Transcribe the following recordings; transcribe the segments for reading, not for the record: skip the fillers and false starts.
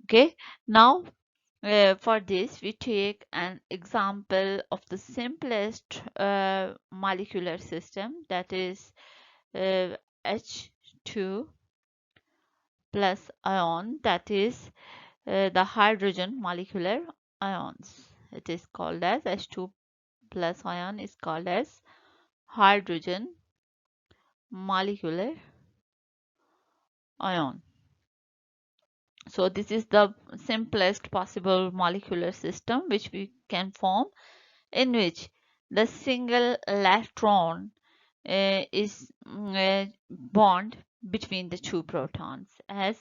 Okay, now for this we take an example of the simplest molecular system, that is H2 plus ion, that is the hydrogen molecular ions. It is called as H2 plus ion is called as hydrogen molecular ion. So this is the simplest possible molecular system which we can form, in which the single electron is bond between the two protons. As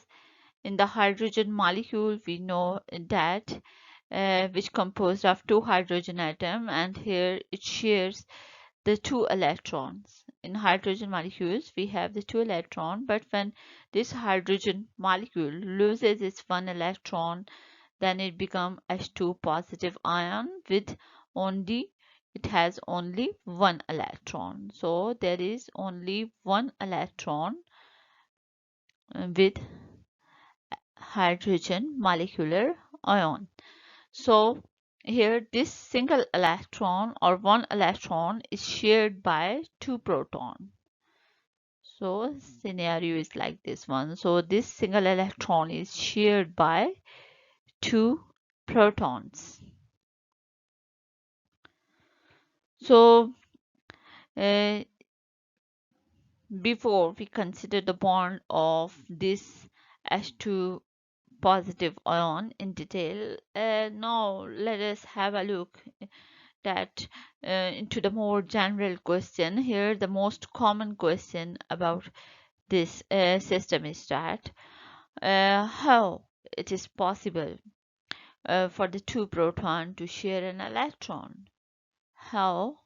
in the hydrogen molecule, we know that which composed of two hydrogen atom, and here it shares the two electrons. In hydrogen molecules we have the two electron, but when this hydrogen molecule loses its one electron, then it becomes H2 positive ion with only, it has only one electron. So there is only one electron with hydrogen molecular ion. So here this single electron or one electron is shared by two protons. So scenario is like this one. So this single electron is shared by two protons. So uh, before we consider the bond of this H2 positive ion in detail, now let us have a look that into the more general question. Here the most common question about this system is that how it is possible for the two proton to share an electron. How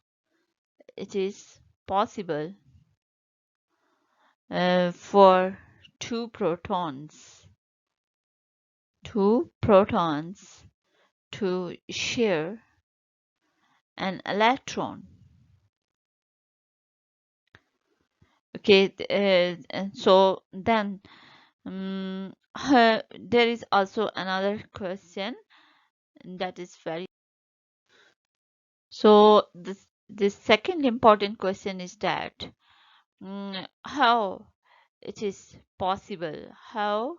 it is possible for two protons to share an electron. Okay, and so then there is also another question that is very, so this second important question is that how it is possible, how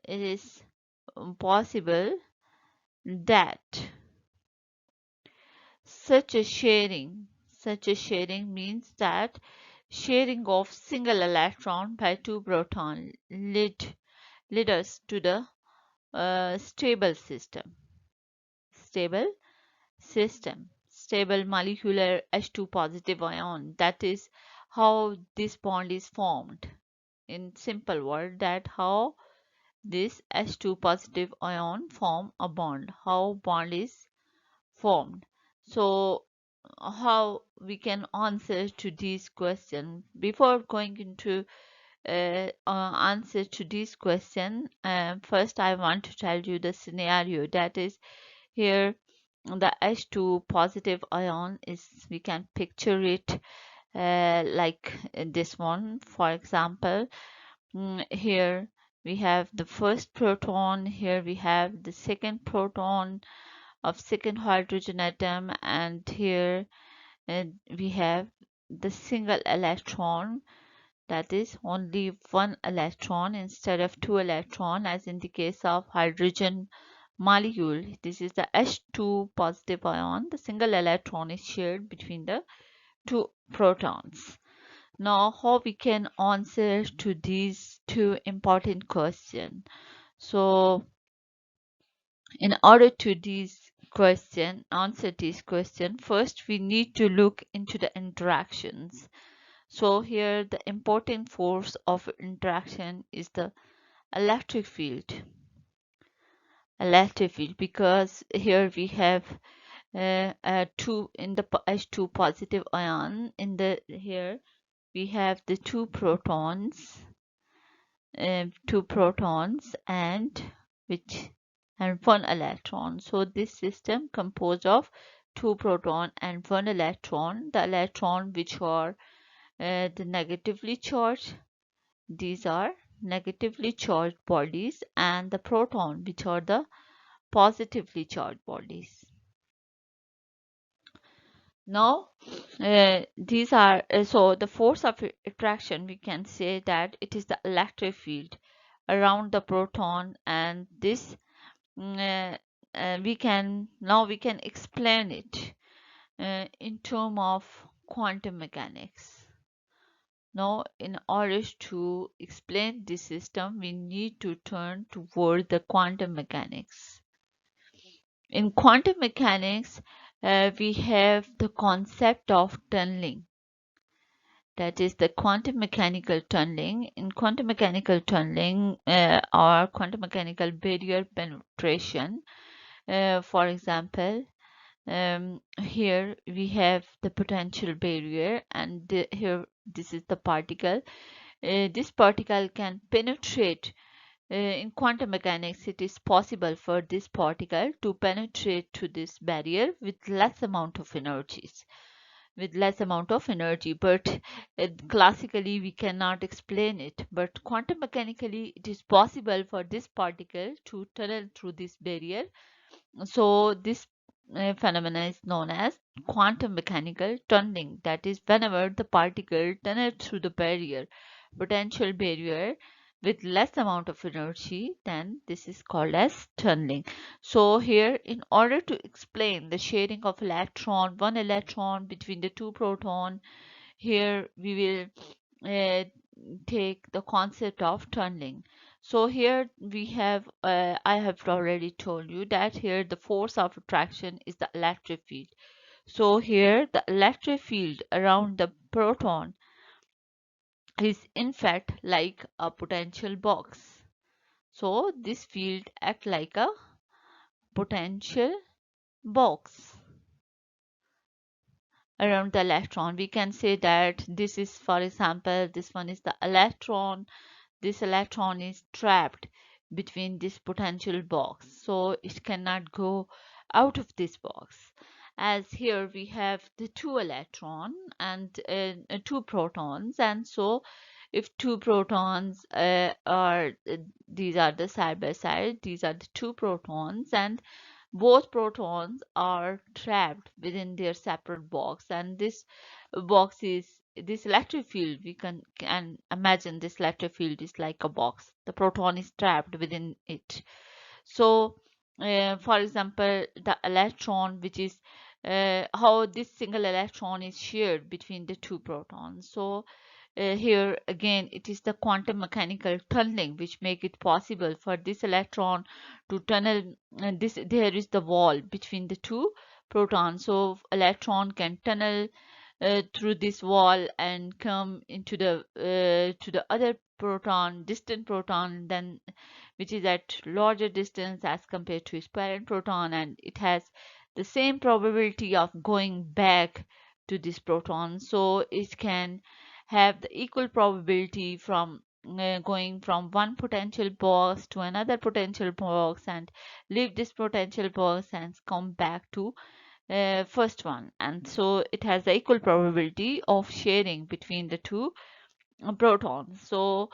it is possible that such a sharing means that sharing of single electron by two proton lead us to the stable stable molecular H2 positive ion. That is how this bond is formed. In simple word, that how this H2 positive ion form a bond, how bond is formed. So how we can answer to this question? Before going into answer to this question, first I want to tell you the scenario, that is here the H2 positive ion is, we can picture it like this one. For example, here we have the first proton, here we have the second proton of second hydrogen atom, and here we have the single electron, that is only one electron instead of two electron as in the case of hydrogen molecule. This is the H2 positive ion. The single electron is shared between the two protons. Now how we can answer to these two important questions? So in order to answer this question, first we need to look into the interactions. So here the important force of interaction is the electric field. Because here we have two in the H2 positive ion, in the here we have the two protons and which and one electron. So this system composed of two proton and one electron. The electron which are the negatively charged, these are negatively charged bodies, and the proton, which are the positively charged bodies. Now, these are so the force of attraction, we can say that it is the electric field around the proton, and this we can explain it in terms of quantum mechanics. Now, in order to explain this system, we need to turn toward the quantum mechanics. In quantum mechanics, we have the concept of tunneling. That is the quantum mechanical tunneling. In quantum mechanical tunneling or quantum mechanical barrier penetration, for example, here we have the potential barrier, and here this is the particle. This particle can penetrate. In quantum mechanics, it is possible for this particle to penetrate to this barrier with less amount of energies, but classically we cannot explain it, but quantum mechanically it is possible for this particle to tunnel through this barrier. So this phenomena is known as quantum mechanical tunneling. That is, whenever the particle tunnels through the potential barrier, with less amount of energy, then this is called as tunneling. So here, in order to explain the sharing of one electron between the two proton, here we will take the concept of tunneling. So here we have, I have already told you that here the force of attraction is the electric field. So here the electric field around the proton is in fact like a potential box. So this field act like a potential box around the electron. We can say that this is, for example, this one is the electron. This electron is trapped between this potential box, so it cannot go out of this box. As here we have the two electron and two protons, and so if two protons are these are the side by side, these are the two protons, and both protons are trapped within their separate box, and this box is this electric field. We can imagine this electric field is like a box. The proton is trapped within it. So for example, the electron, which is how this single electron is shared between the two protons. So here again it is the quantum mechanical tunneling which make it possible for this electron to tunnel, and this there is the wall between the two protons, so electron can tunnel through this wall and come into the to the other proton, distant proton, then which is at larger distance as compared to its parent proton, and it has the same probability of going back to this proton. So it can have the equal probability from going from one potential box to another potential box and leave this potential box and come back to first one, and so it has the equal probability of sharing between the two protons. So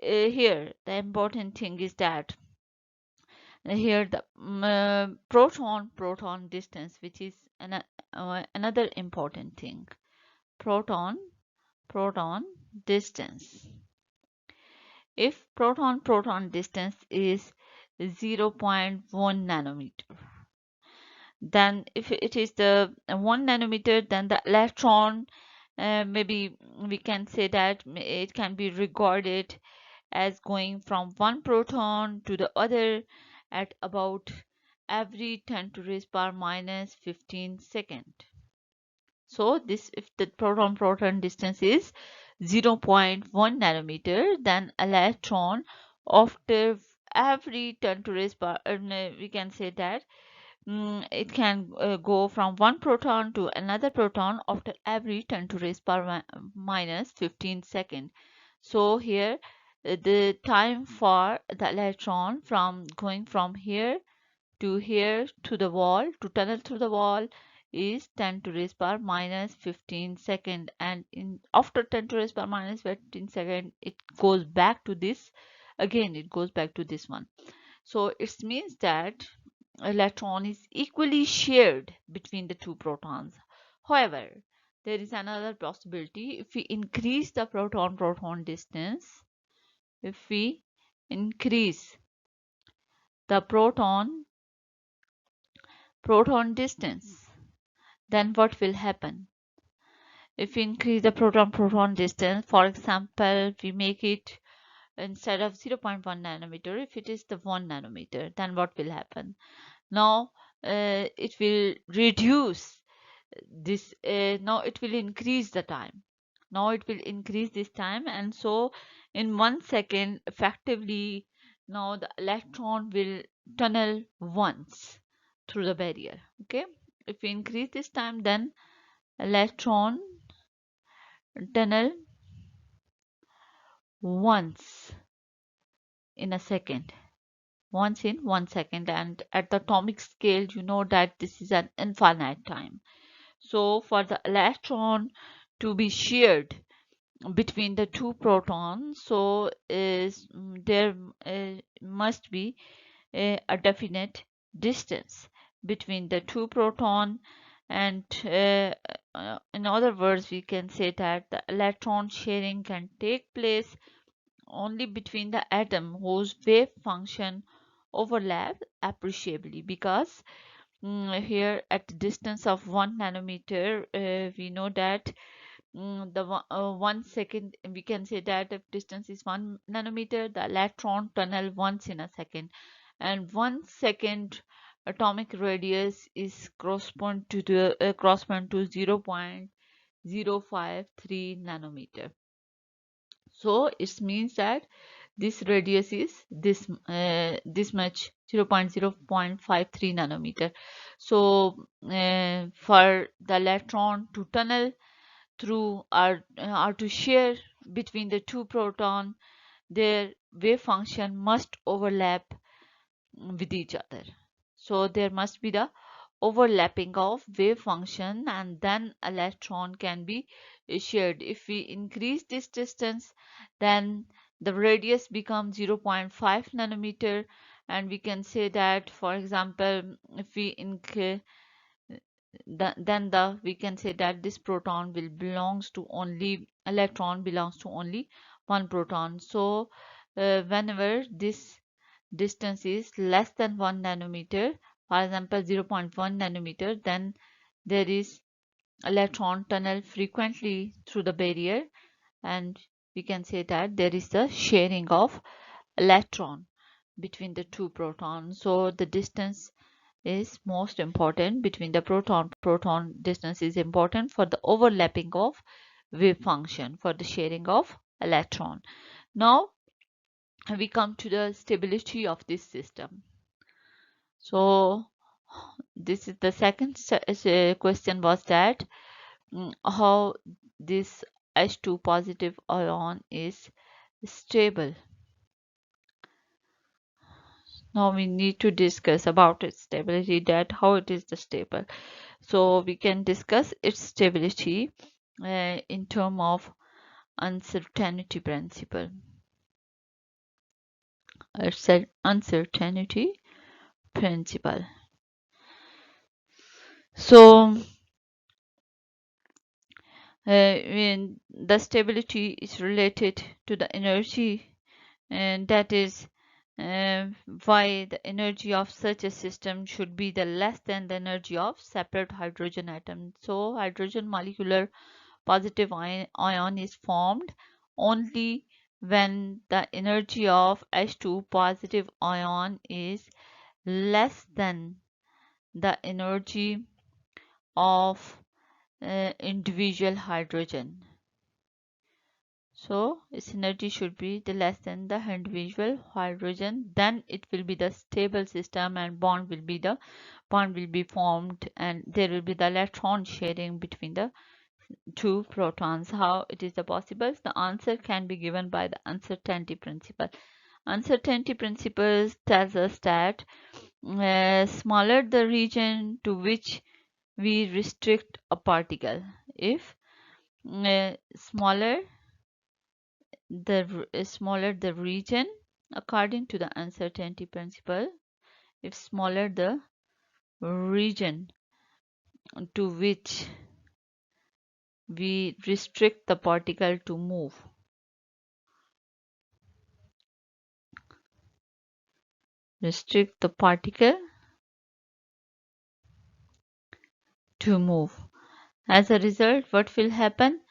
here the important thing is that here the proton distance, which is another important thing. Proton distance. If proton distance is 0.1 nanometer, then if it is the 1 nanometer, then the electron, maybe we can say that it can be regarded as going from one proton to the other at about every 10 to raise power minus 15 second. So this, if the proton distance is 0.1 nanometer, then electron after every 10 to raise power, we can say that it can go from one proton to another proton after every 10 to raise power minus 15 second. So here the time for the electron from going from here to the wall to tunnel through the wall is 10 to raise power minus 15 second, and after 10 to raise power minus 15 second it goes back to this, again it goes back to this one. So it means that electron is equally shared between the two protons. However, there is another possibility. If we increase the proton-proton distance, if we increase the proton distance, then what will happen? If we increase the proton-proton distance, for example, we make it instead of 0.1 nanometer, if it is the 1 nanometer, then what will happen? Now it will reduce this, now it will increase the time. Now it will increase this time, and so in 1 second effectively now the electron will tunnel once through the barrier. Okay, if we increase this time, then electron tunnel once in a second, once in 1 second, and at the atomic scale you know that this is an infinite time. So for the electron to be shared between the two protons, so there must be a definite distance between the two proton, and in other words we can say that the electron sharing can take place only between the atom whose wave function overlap appreciably, because here at the distance of 1 nanometer we know that the 1 second, we can say that if distance is 1 nanometer, the electron tunnel once in a second, and 1 second atomic radius is correspond to the correspond to 0.053 nanometer. So it means that this radius is this much, 0.053 nanometer. So for the electron to tunnel through or to share between the two proton, their wave function must overlap with each other. So there must be the overlapping of wave function, and then electron can be shared. If we increase this distance, then the radius becomes 0.5 nanometer, and we can say that, for example, if we increase, then we can say that this proton will belongs to only, electron belongs to only one proton. So whenever this distance is less than 1 nanometer, for example 0.1 nanometer, then there is electron tunnel frequently through the barrier, and we can say that there is the sharing of electron between the two protons. So the distance is most important between the proton distance is important for the overlapping of wave function, for the sharing of electron. Now we come to the stability of this system. So this is the second question, was that how this H2 positive ion is stable. Now we need to discuss about its stability, that how it is the stable. So we can discuss its stability in terms of uncertainty principle. It's an uncertainty principle. So when the stability is related to the energy, and that is why the energy of such a system should be the less than the energy of separate hydrogen atom. So hydrogen molecular positive ion is formed only when the energy of H2 positive ion is less than the energy of individual hydrogen. So its energy should be the less than the individual hydrogen, then it will be the stable system, and bond will be formed, and there will be the electron sharing between the two protons. How it is possible? The answer can be given by the uncertainty principle. Uncertainty principle tells us that smaller the region to which we restrict a particle. If smaller smaller the region, according to the uncertainty principle, if smaller the region to which we restrict the particle to move, restrict the particle to move. As a result, what will happen?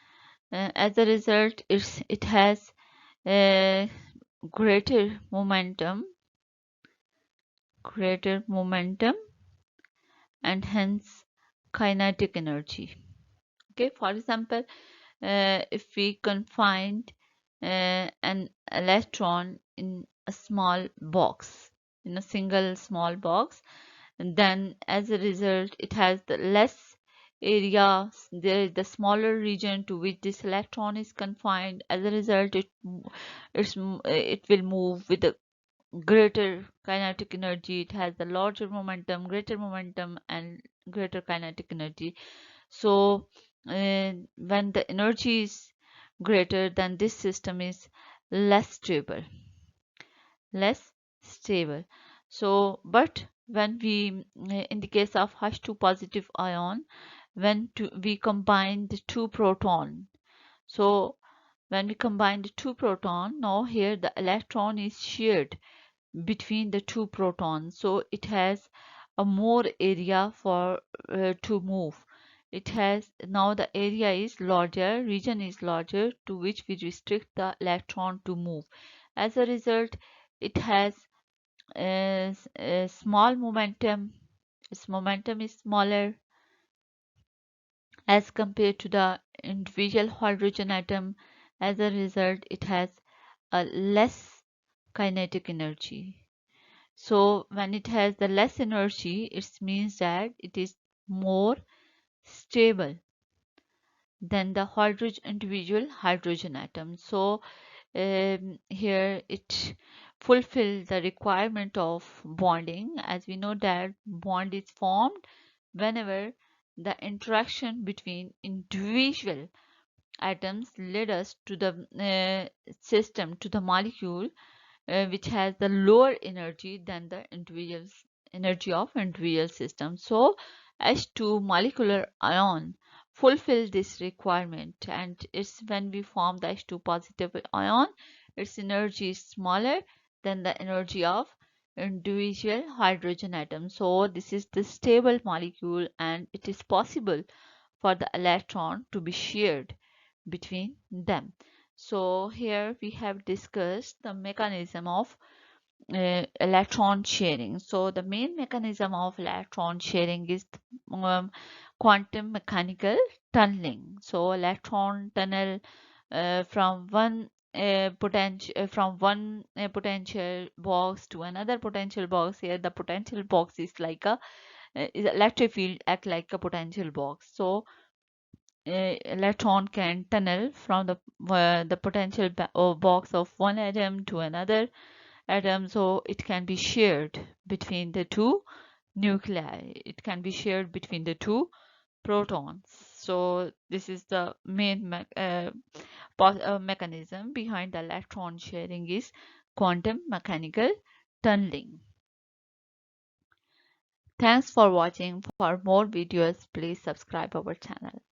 As a result, it has a greater momentum, and hence kinetic energy. Okay, for example, if we confined an electron in a small box, in a single small box, and then as a result it has the less area, there is the smaller region to which this electron is confined. As a result, it will move with a greater kinetic energy. It has the larger momentum, greater momentum, and greater kinetic energy. So when the energy is greater, then this system is less stable, less stable. So but when we in the case of H2 positive ion, we combine the two proton, so when we combine the two proton, now here the electron is shared between the two protons, so it has a more area for to move. It has now the area is larger, region is larger, to which we restrict the electron to move. As a result, it has a small momentum. Its momentum is smaller as compared to the individual hydrogen atom. As a result, it has a less kinetic energy. So when it has the less energy, it means that it is more stable than the individual hydrogen atom. So here it fulfills the requirement of bonding. As we know that bond is formed whenever the interaction between individual atoms led us to the system, to the molecule which has the lower energy than the individual energy of individual system. So H2 molecular ion fulfill this requirement, and it's when we form the H2 positive ion, its energy is smaller than the energy of individual hydrogen atom. So this is the stable molecule, and it is possible for the electron to be shared between them. So here we have discussed the mechanism of electron sharing. So the main mechanism of electron sharing is um, quantum mechanical tunneling. So electron tunnel from one potential box to another potential box. Here the potential box is like a electric field act like a potential box. So electron can tunnel from the potential box of one atom to another atom, so it can be shared between the two nuclei. It can be shared between the two protons. So this is the main mechanism behind the electron sharing is quantum mechanical tunneling. Thanks for watching. For more videos, please subscribe our channel.